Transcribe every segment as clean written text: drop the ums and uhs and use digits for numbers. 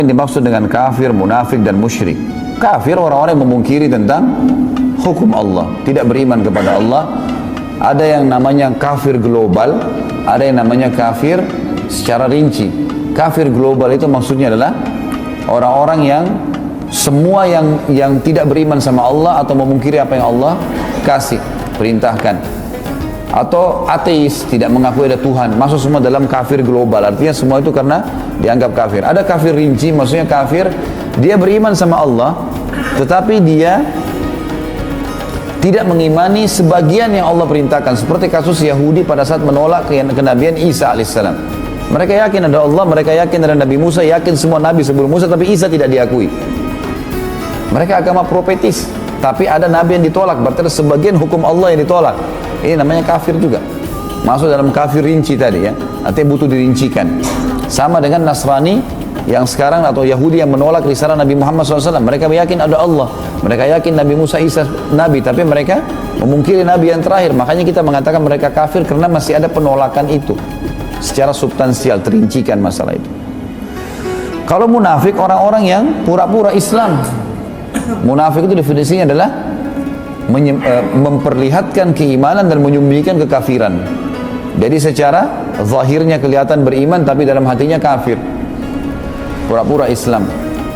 Yang dimaksud dengan kafir, munafik, dan musyrik. Kafir orang-orang yang memungkiri tentang hukum Allah, tidak beriman kepada Allah. Ada yang namanya kafir global, ada yang namanya kafir secara rinci. Kafir global itu maksudnya adalah orang-orang yang semua yang tidak beriman sama Allah atau memungkiri apa yang Allah kasih, perintahkan. Atau ateis, tidak mengakui ada Tuhan, masuk semua dalam kafir global. Artinya semua itu karena dianggap kafir. Ada kafir rinci, maksudnya kafir dia beriman sama Allah, tetapi dia tidak mengimani sebagian yang Allah perintahkan. Seperti kasus Yahudi pada saat menolak kenabian Isa alaihissalam. Mereka yakin ada Allah, mereka yakin ada Nabi Musa, yakin semua Nabi sebelum Musa, tapi Isa tidak diakui. Mereka agama profetis, tapi ada Nabi yang ditolak, berarti ada sebagian hukum Allah yang ditolak. Ini namanya kafir juga, masuk dalam kafir rinci tadi ya, artinya butuh dirincikan. Sama dengan Nasrani yang sekarang atau Yahudi yang menolak risalah Nabi Muhammad SAW. Mereka yakin ada Allah, mereka yakin Nabi Musa Isa Nabi, tapi mereka memungkiri Nabi yang terakhir. Makanya kita mengatakan mereka kafir karena masih ada penolakan itu secara substansial, terincikan masalah itu. Kalau munafik orang-orang yang pura-pura Islam. Munafik itu definisinya adalah memperlihatkan keimanan dan menyembunyikan kekafiran. Jadi secara zahirnya kelihatan beriman tapi dalam hatinya kafir, pura-pura Islam.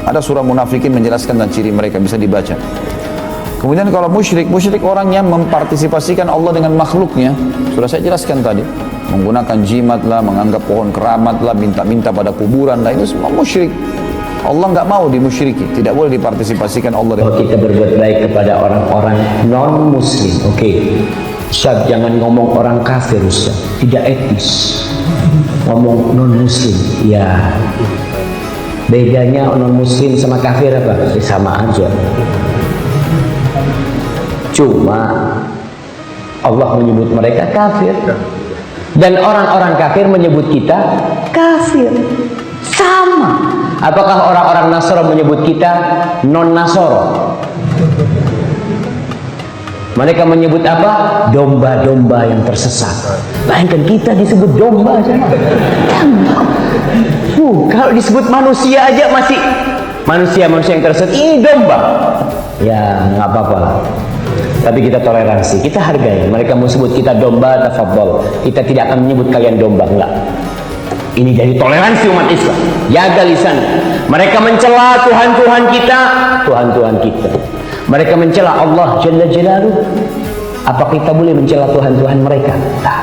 Ada surah Munafikin menjelaskan dan ciri mereka, bisa dibaca. Kemudian kalau musyrik orang yang mempartisipasikan Allah dengan makhluknya. Sudah saya jelaskan tadi, menggunakan jimat lah, menganggap pohon keramat lah, minta-minta pada kuburan lah, itu semua musyrik. Allah nggak mau dimusyriki, tidak boleh dipartisipasikan Allah. Kalau kita berbuat baik kepada orang-orang non-muslim, oke. Ustaz, jangan ngomong orang kafir, Ustaz. Tidak etis. Ngomong non-muslim, ya. Bedanya non-muslim sama kafir apa? Sama aja. Cuma Allah menyebut mereka kafir, dan orang-orang kafir menyebut kita kafir. Sama. Apakah orang-orang Nasoro menyebut kita non-Nasoro? Mereka menyebut apa? Domba-domba yang tersesat. Bayangkan kita disebut domba aja. Kalau disebut manusia aja masih manusia yang tersesat. Ini domba. Ya nggak apa-apa. Tapi kita toleransi, kita hargai. Mereka mau sebut kita domba, tafadhol. Kita tidak akan menyebut kalian domba, enggak. Ini dari toleransi umat Islam. Jaga lisan. Mereka mencela Tuhan-Tuhan kita, Tuhan-Tuhan kita. Mereka mencela Allah Jalla Jalaluhu. Apa kita boleh mencela Tuhan-Tuhan mereka? Tak.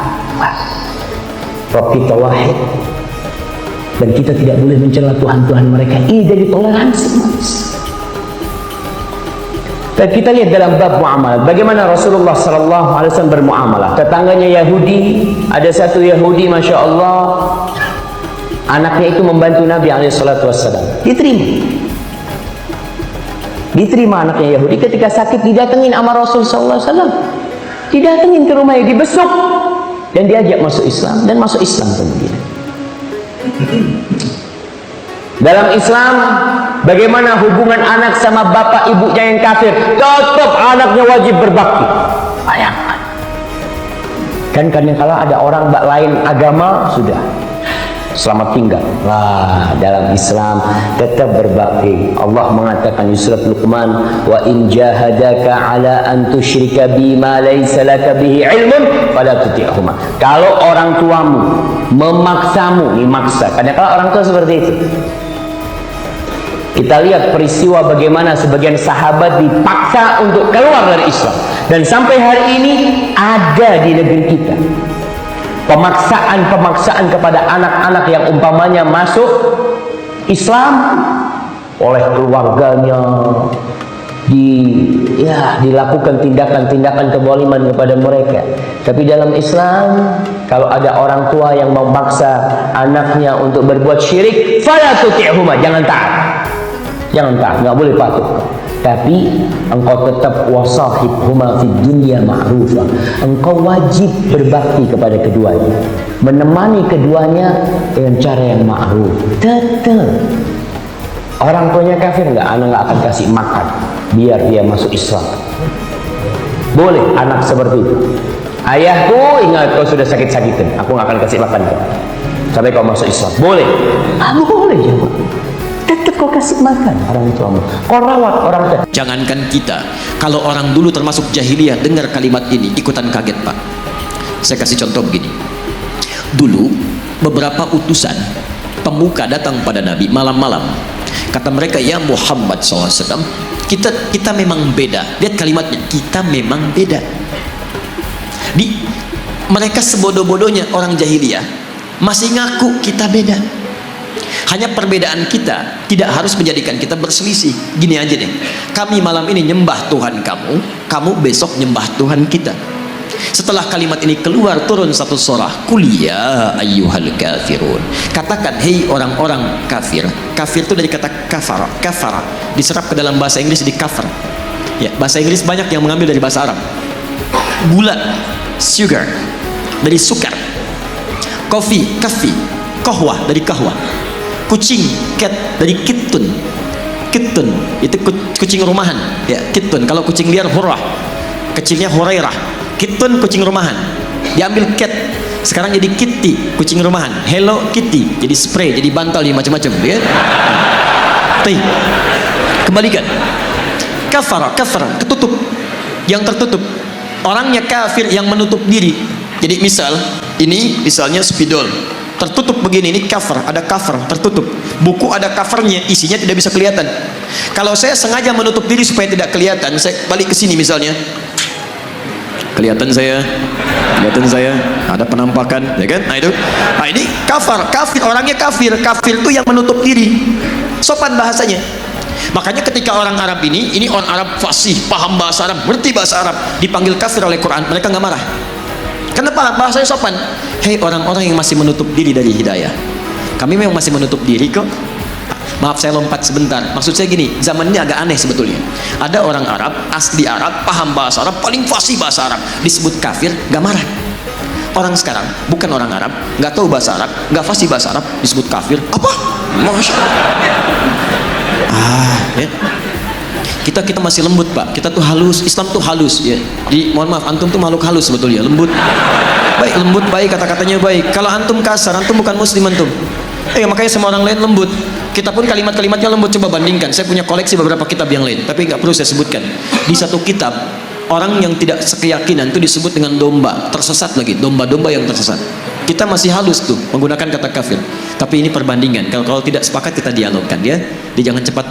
Rabb kita wahid. Dan kita tidak boleh mencela Tuhan-Tuhan mereka. Ini dari toleransi umat Islam. Dan kita lihat dalam bab muamalah, bagaimana Rasulullah SAW bermuamalah. Tetangganya Yahudi, ada satu Yahudi, masya Allah, anaknya itu membantu Nabi SAW. Diterima anaknya Yahudi. Ketika sakit didatengin sama Rasul SAW, didatengin ke rumahnya, dibesuk, dan diajak masuk Islam, dan masuk Islam kemudian. Dalam Islam, bagaimana hubungan anak sama bapak ibunya yang kafir? Tetap anaknya wajib berbakti. Bayangkan. Kan kadang-kala ada orang lain agama, sudah selamat tinggal. Wah, dalam Islam tetap berbakti. Allah mengatakan di surat Luqman, wa in jahadaka ala an tusyrika bima laysa laka bihi ilmun fala tuti'huma. Kalau orang tuamu memaksamu, dimaksa. Kadang-kala orang tua seperti itu. Kita lihat peristiwa bagaimana sebagian sahabat dipaksa untuk keluar dari Islam. Dan sampai hari ini ada di negeri kita pemaksaan kepada anak-anak yang umpamanya masuk Islam oleh keluarganya, dilakukan tindakan-tindakan kezaliman kepada mereka. Tapi dalam Islam, kalau ada orang tua yang memaksa anaknya untuk berbuat syirik, fala tuti'huma, jangan taat. Jangan taat, nggak boleh patuh. Tapi engkau tetap wasahibhuma fid dunya ma'rufa. Engkau wajib berbakti kepada keduanya, menemani keduanya dengan cara yang ma'ruf. Tetap. Orang tuanya kafir nggak, anak nggak akan kasih makan biar dia masuk Islam. Boleh anak seperti itu. Ayahku, ingat kau sudah sakit-sakitan, aku nggak akan kasih makan kau sampai kau masuk Islam. Boleh? Boleh jawab. tetap kau kasih makan orang tuamu, kau rawat orang tua. Jangankan kita, kalau orang dulu termasuk jahiliyah dengar kalimat ini ikutan kaget Pak. Saya kasih contoh begini. Dulu beberapa utusan pemuka datang pada Nabi malam-malam. Kata mereka, ya Muhammad SAW, kita memang beda. Lihat kalimatnya, kita memang beda. Mereka sebodoh-bodohnya orang jahiliyah masih ngaku kita beda. Hanya perbedaan kita tidak harus menjadikan kita berselisih. Gini aja deh, kami malam ini nyembah Tuhan kamu, kamu besok nyembah Tuhan kita. Setelah kalimat ini keluar, turun satu surah, Qul ya ayyuhal kafirun. Katakan, hei orang-orang kafir. Kafir itu dari kata kafara. Kafara diserap ke dalam bahasa Inggris di kafir. Ya, bahasa Inggris banyak yang mengambil dari bahasa Arab. Gula, sugar, dari sukar. Kopi, kafi. Kahwah, dari kahwah. Kucing, cat, dari kitun. Kitun itu kucing rumahan. Ya, kitun. Kalau kucing liar, hurrah. Kecilnya hurairah. Kitun, kucing rumahan. Diambil cat, sekarang jadi kitty, kucing rumahan. Hello Kitty, jadi spray, jadi bantal, jadi macam-macam, ya. Kembalikan. Kafara, ketutup. Yang tertutup. Orangnya kafir yang menutup diri. Jadi misal, ini misalnya spidol. Tertutup begini, ini cover, ada cover, tertutup. Buku ada covernya, isinya tidak bisa kelihatan. Kalau saya sengaja menutup diri supaya tidak kelihatan, saya balik ke sini misalnya. Kelihatan saya, ada penampakan, ya kan? Nah itu, ini kafir, orangnya kafir itu yang menutup diri. Sopan bahasanya. Makanya ketika orang Arab ini orang Arab fasih, paham bahasa Arab, ngerti bahasa Arab, dipanggil kafir oleh Quran, mereka nggak marah. Kenapa? Bahasanya sopan. Hei orang-orang yang masih menutup diri dari hidayah, kami memang masih menutup diri kok. Maaf saya lompat sebentar. Maksud saya gini, zaman ini agak aneh sebetulnya. Ada orang Arab, asli Arab, paham bahasa Arab, paling fasih bahasa Arab, disebut kafir, gak marah. Orang sekarang bukan orang Arab, gak tahu bahasa Arab, gak fasih bahasa Arab, disebut kafir. Apa? Masya Allah. Ya. Kita masih lembut Pak. Kita tuh halus. Islam tuh halus. Ya. Jadi mohon maaf, antum tuh makhluk halus sebetulnya. Lembut. Baik, lembut baik, kata-katanya baik. Kalau antum kasar, antum bukan muslim antum. Makanya sama orang lain lembut. Kita pun kalimat-kalimatnya lembut. Coba bandingkan. Saya punya koleksi beberapa kitab yang lain, tapi nggak perlu saya sebutkan. Di satu kitab, orang yang tidak sekeyakinan itu disebut dengan domba, tersesat lagi. Domba-domba yang tersesat. Kita masih halus tuh menggunakan kata kafir. Tapi ini perbandingan. Kalau tidak sepakat kita dialogkan ya. Dia jangan cepat